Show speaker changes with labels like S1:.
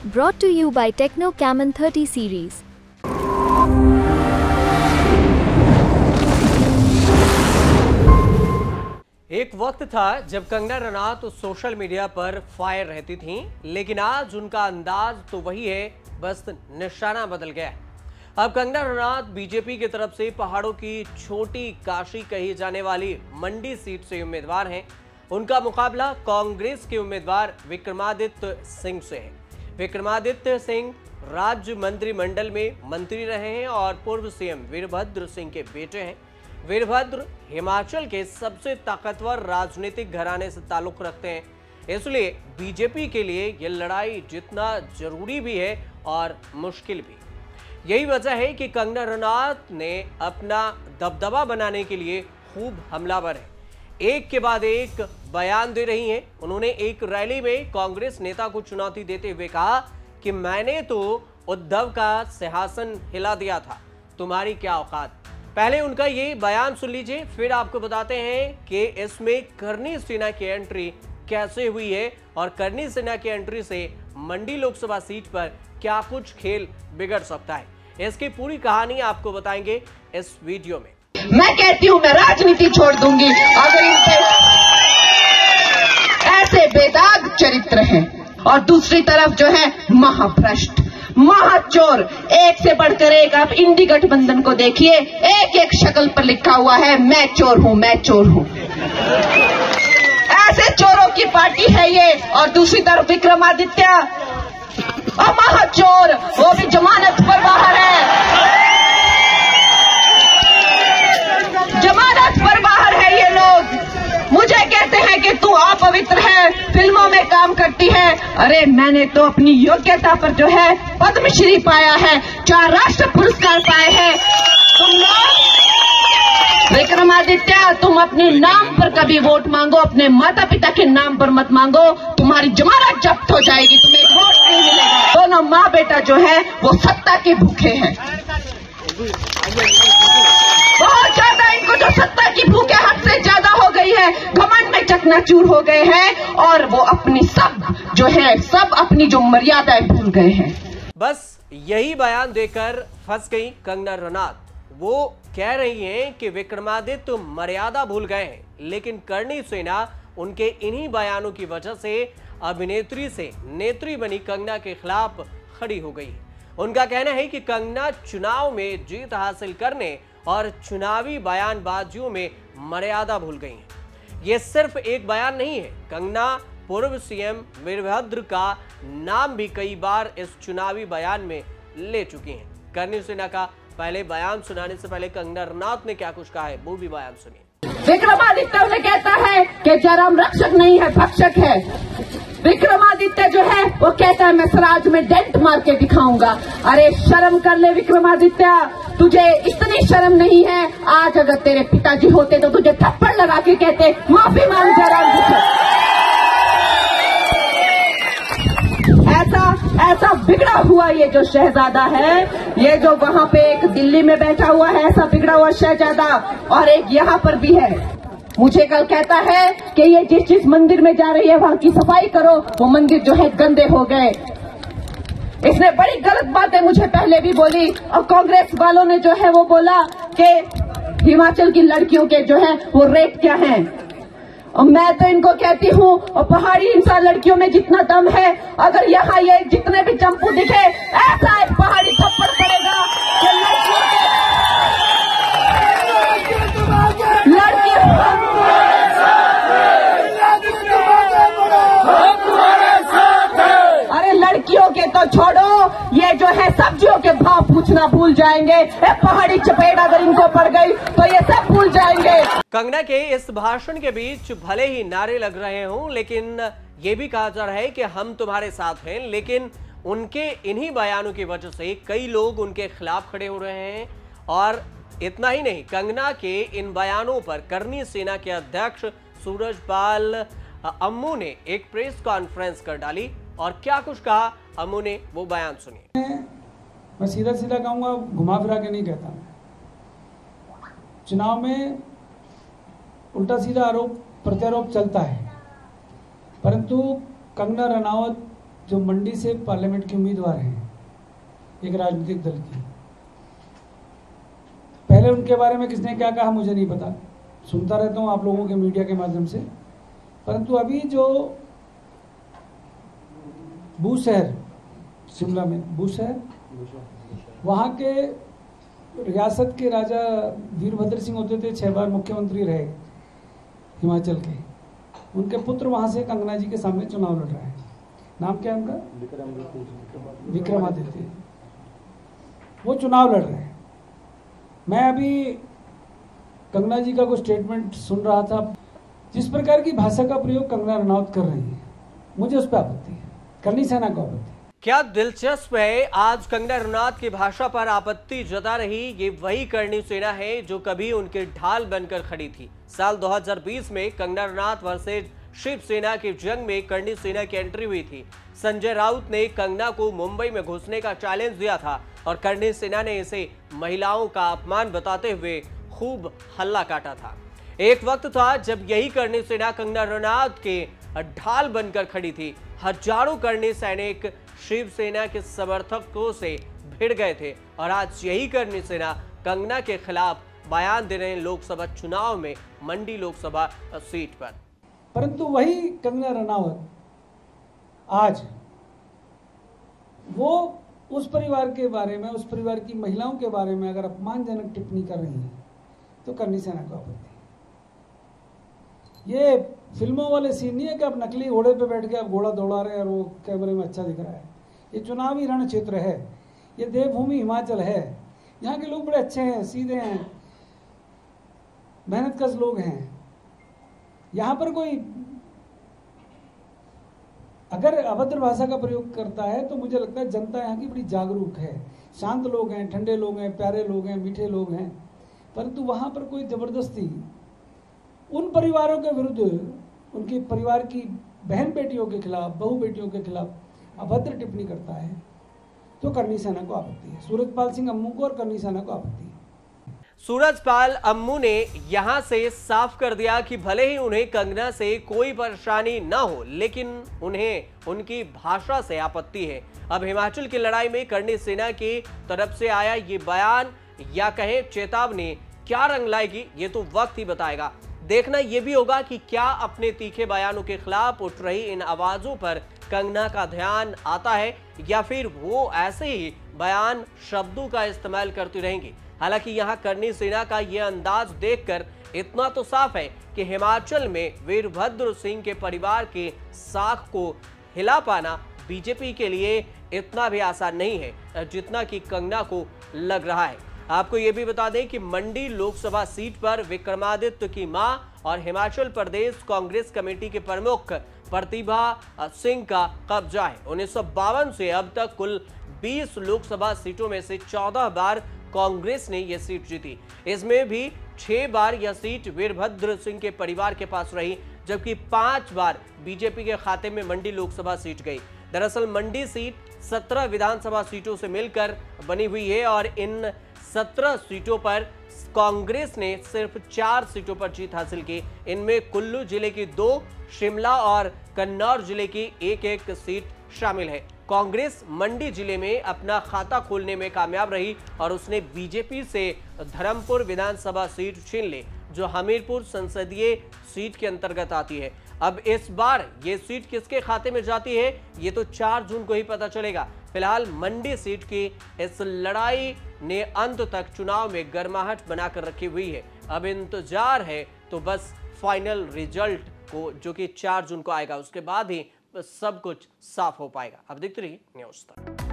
S1: Brought to you by Techno Camon 30 series.
S2: एक वक्त था जब कंगना रनौत सोशल मीडिया पर फायर रहती थीं, लेकिन आज उनका अंदाज तो वही है, बस निशाना बदल गया है। अब कंगना रनौत बीजेपी की तरफ से पहाड़ों की छोटी काशी कही जाने वाली मंडी सीट से उम्मीदवार हैं। उनका मुकाबला कांग्रेस के उम्मीदवार विक्रमादित्य सिंह से है। विक्रमादित्य सिंह राज्य मंत्रिमंडल में मंत्री रहे हैं और पूर्व सीएम वीरभद्र सिंह के बेटे हैं। वीरभद्र हिमाचल के सबसे ताकतवर राजनीतिक घराने से ताल्लुक रखते हैं, इसलिए बीजेपी के लिए यह लड़ाई जितना जरूरी भी है और मुश्किल भी। यही वजह है कि कंगना रनौत ने अपना दबदबा बनाने के लिए खूब हमलावर है, एक के बाद एक बयान दे रही हैं। उन्होंने एक रैली में कांग्रेस नेता को चुनौती देते हुए कहा कि मैंने तो उद्धव का सिंहासन हिला दिया था, तुम्हारी क्या औकात। पहले उनका ये बयान सुन लीजिए, फिर आपको बताते हैं कि इसमें करनी सेना की एंट्री कैसे हुई है और करनी सेना की एंट्री से मंडी लोकसभा सीट पर क्या कुछ खेल बिगड़ सकता है। इसकी पूरी कहानी आपको बताएंगे इस वीडियो में।
S3: मैं कहती हूँ मैं राजनीति छोड़ दूंगी अगर इन पे ऐसे बेदाग चरित्र हैं। और दूसरी तरफ जो है महाभ्रष्ट, महाचोर, एक से बढ़कर एक। आप इंडी गठबंधन को देखिए, एक एक शक्ल पर लिखा हुआ है मैं चोर हूं, मैं चोर हूं। ऐसे चोरों की पार्टी है ये। और दूसरी तरफ विक्रमादित्य और महाचोर, वो भी जमानत पर बाहर है, जमानत पर बाहर है ये लोग। मुझे कहते हैं कि तू अपवित्र है, फिल्मों में काम करती है। अरे मैंने तो अपनी योग्यता पर जो है पद्मश्री पाया है, 4 राष्ट्र पुरस्कार पाए हैं। तुम लोग विक्रमादित्य, तुम अपने नाम पर कभी वोट मांगो, अपने माता पिता के नाम पर मत मांगो, तुम्हारी जमानत जब्त हो जाएगी, तुम्हें वोट नहीं मिलेगा। दोनों माँ बेटा जो है वो सत्ता के भूखे हैं, बहुत ज्यादा। इनको जो सत्ता की भूख है हद से ज्यादा हो गई है, घमंड में चकनाचूर हो गए हैं और वो अपनी सब अपनी जो मर्यादाएं भूल गए हैं।
S2: बस यही बयान देकर फंस गई कंगना रनौत। वो कह रही हैं कि विक्रमादित्य मर्यादा भूल गए हैं, लेकिन करनी सेना उनके इन्हीं बयानों की वजह से अभिनेत्री से नेत्री बनी कंगना के खिलाफ खड़ी हो गई। उनका कहना है कि कंगना चुनाव में जीत हासिल करने और चुनावी बयानबाजियों में मर्यादा भूल गई हैं। ये सिर्फ एक बयान नहीं है, कंगना पूर्व सीएम वीरभद्र का नाम भी कई बार इस चुनावी बयान में ले चुकी हैं। करनी सेना का पहले बयान सुनाने से पहले कंगना रनौत ने क्या कुछ कहा है, वो भी बयान सुनिए।
S3: विक्रमादित्य उन्हें कहता है कि जयराम रक्षक नहीं है, भक्षक है। विक्रमादित्य जो है वो कहता है मैं स्वराज में डेंट मार के दिखाऊंगा। अरे शर्म कर ले विक्रमादित्य, तुझे इतनी शर्म नहीं है। आज अगर तेरे पिताजी होते तो तुझे थप्पड़ लगा के कहते माफी मांग जयराम। ऐसा बिगड़ा हुआ ये जो शहजादा है, ये जो वहां पे एक दिल्ली में बैठा हुआ है, ऐसा बिगड़ा हुआ शहजादा, और एक यहाँ पर भी है। मुझे कल कहता है कि ये जिस मंदिर में जा रही है वहां की सफाई करो, वो मंदिर जो है गंदे हो गए। इसने बड़ी गलत बातें मुझे पहले भी बोली और कांग्रेस वालों ने जो है वो बोला कि हिमाचल की लड़कियों के जो है वो रेट क्या है। और मैं तो इनको कहती हूँ, और पहाड़ी इंसान लड़कियों में जितना दम है, अगर यहाँ ये जितने भी चंपू दिखे, ऐसा एक पहाड़ी थप्पड़ पड़ेगा कि लड़कियों के तो छोड़ो, ये जो है सब्जियों के भाव पूछना भूल जाएंगे। पहाड़ी चपेट अगर इनको पड़ गई तो ये सब भूल जाएंगे।
S2: कंगना के इस भाषण के बीच भले ही नारे लग रहे हों, लेकिन ये भी कहा जा रहा है कि हम तुम्हारे साथ हैं। लेकिन उनके इन्हीं बयानों की वजह से कई लोग उनके खिलाफ खड़े हो रहे हैं। और इतना ही नहीं, कंगना के इन बयानों पर करनी सेना के अध्यक्ष सूरजपाल अम्मू ने एक प्रेस कॉन्फ्रेंस कर डाली और क्या कुछ कहा अम्मू ने, वो बयान सुनिए।
S4: मैं सीधा सीधा कहूंगा, घुमा फिरा के नहीं कहता। चुनाव में उल्टा सीधा आरोप प्रत्यारोप चलता है, परंतु कंगना रनौत जो मंडी से पार्लियामेंट के उम्मीदवार हैं एक राजनीतिक दल की, पहले उनके बारे में किसने क्या कहा मुझे नहीं पता, सुनता रहता हूँ आप लोगों के मीडिया के माध्यम से, परंतु अभी जो बूशहर, शिमला में बूशहर, वहाँ के रियासत के राजा वीरभद्र सिंह होते थे, 6 बार मुख्यमंत्री रहे हिमाचल के, उनके पुत्र वहाँ से कंगना जी के सामने चुनाव लड़ रहे हैं। नाम क्या है उनका? विक्रमादित्य। वो चुनाव लड़ रहे हैं। मैं अभी कंगना जी का कोई स्टेटमेंट सुन रहा था, जिस प्रकार की भाषा का प्रयोग कंगना रनौत कर रही है, मुझे उस पर आपत्ति है, करनी सेना को आपत्ति।
S2: क्या दिलचस्प है, आज कंगना रनौत की भाषा पर आपत्ति जता रही ये वही करणी सेना है जो कभी उनके ढाल बनकर खड़ी थी। साल 2020 में कंगना रनौत वर्सेज शिवसेना की जंग में करणी सेना की एंट्री हुई थी। संजय राउत ने कंगना को मुंबई में घुसने का चैलेंज दिया था और करणी सेना ने इसे महिलाओं का अपमान बताते हुए खूब हल्ला काटा था। एक वक्त था जब यही करणी सेना कंगना रनौत के ढाल बनकर खड़ी थी। हजारों करणी सैनिक शिवसेना के समर्थकों से भिड़ गए थे और आज यही करणी सेना कंगना के खिलाफ बयान दे रहे हैं लोकसभा चुनाव में मंडी लोकसभा सीट पर।
S4: परंतु वही कंगना रनौत आज वो उस परिवार के बारे में, उस परिवार की महिलाओं के बारे में अगर अपमानजनक टिप्पणी कर रही है तो करणी सेना को आपत्ति। ये फिल्मों वाले सीन नहीं है कि आप नकली घोड़े पे बैठ के आप घोड़ा दौड़ा रहे हैं और वो कैमरे में अच्छा दिख रहा है। ये चुनावी रण क्षेत्र है, ये देवभूमि हिमाचल है। यहाँ के लोग बड़े अच्छे हैं, सीधे हैं, मेहनतकश लोग हैं। यहाँ पर कोई अगर अभद्र भाषा का प्रयोग करता है तो मुझे लगता है जनता यहाँ की बड़ी जागरूक है, शांत लोग हैं, ठंडे लोग हैं, प्यारे लोग हैं, मीठे लोग हैं। परंतु वहाँ पर कोई जबरदस्ती उन परिवारों के विरुद्ध, उनके परिवार की बहन बेटियों के खिलाफ, बहू बेटियों के खिलाफ अभद्र टिप्पणी करता है तो करणी सेना को आपत्ति है। सूरजपाल सिंह अम्मू को और करणी सेना को आपत्ति है।
S2: सूरजपाल अम्मू ने यहां से साफ कर दिया कि भले ही उन्हें कंगना से कोई परेशानी न हो, लेकिन उन्हें उनकी भाषा से आपत्ति है। अब हिमाचल की लड़ाई में करणी सेना की तरफ से आया ये बयान या कहें चेतावनी क्या रंग लाएगी ये तो वक्त ही बताएगा। देखना यह भी होगा कि क्या अपने तीखे बयानों के खिलाफ उठ रही इन आवाजों पर कंगना का ध्यान आता है या फिर वो ऐसे ही बयान, शब्दों का इस्तेमाल करती रहेंगी। हालांकि यहां करणी सेना का यह अंदाज देखकर इतना तो साफ है कि हिमाचल में वीरभद्र सिंह के परिवार के साख को हिला पाना बीजेपी के लिए इतना भी आसान नहीं है जितना कि कंगना को लग रहा है। आपको यह भी बता दें कि मंडी लोकसभा सीट पर विक्रमादित्य की मां और हिमाचल प्रदेश कांग्रेस कमेटी के प्रमुख प्रतिभा सिंह का कब्जा है। 1952 से अब तक कुल 20 लोकसभा सीटों में से 14 बार कांग्रेस ने यह सीट जीती। इसमें भी 6 बार यह सीट वीरभद्र सिंह के परिवार के पास रही, जबकि 5 बार बीजेपी के खाते में मंडी लोकसभा सीट गई। दरअसल मंडी सीट 17 विधानसभा सीटों से मिलकर बनी हुई है और इन 17 सीटों पर कांग्रेस ने सिर्फ 4 सीटों पर जीत हासिल की। इनमें कुल्लू जिले की 2, शिमला और कन्नौर जिले की 1-1 सीट शामिल है। कांग्रेस मंडी जिले में अपना खाता खोलने में कामयाब रही और उसने बीजेपी से धर्मपुर विधानसभा सीट छीन ली, जो हमीरपुर संसदीय सीट के अंतर्गत आती है। अब इस बार ये सीट किसके खाते में जाती है ये तो 4 जून को ही पता चलेगा। फिलहाल मंडी सीट की इस लड़ाई ने अंत तक चुनाव में गर्माहट बनाकर रखी हुई है। अब इंतजार है तो बस फाइनल रिजल्ट को, जो कि 4 जून को आएगा, उसके बाद ही सब कुछ साफ हो पाएगा। अब देखते रहिए न्यूज़ तक।